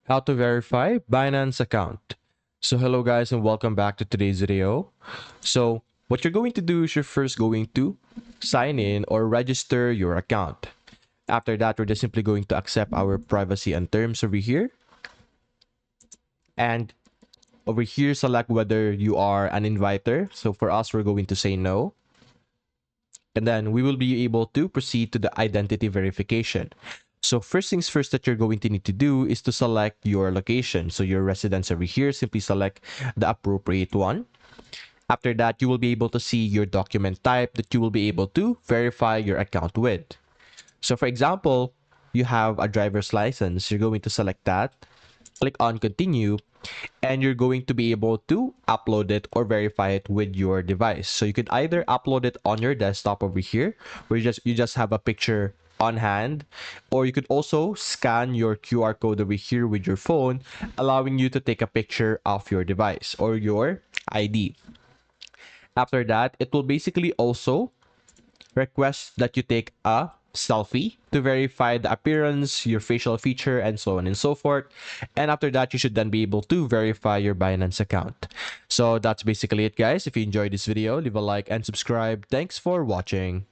How to verify Binance account. So hello guys and welcome back to today's video. So what you're going to do is you're first going to sign in or register your account. After that, we're just simply going to accept our privacy and terms over here. And over here, select whether you are an inviter. So for us, we're going to say no. And then we will be able to proceed to the identity verification. So first things first that you're going to need to do is to select your location. So your residence over here, simply select the appropriate one. After that, you will be able to see your document type that you will be able to verify your account with. So for example, you have a driver's license. You're going to select that, click on continue, and you're going to be able to upload it or verify it with your device. So you could either upload it on your desktop over here, where you just have a picture on hand, or you could also scan your QR code over here with your phone, allowing you to take a picture of your device or your ID. After that, it will basically also request that you take a selfie to verify the appearance, your facial feature, and so on and so forth. And after that, you should then be able to verify your Binance account. So that's basically it, guys. If you enjoyed this video, leave a like and subscribe. Thanks for watching.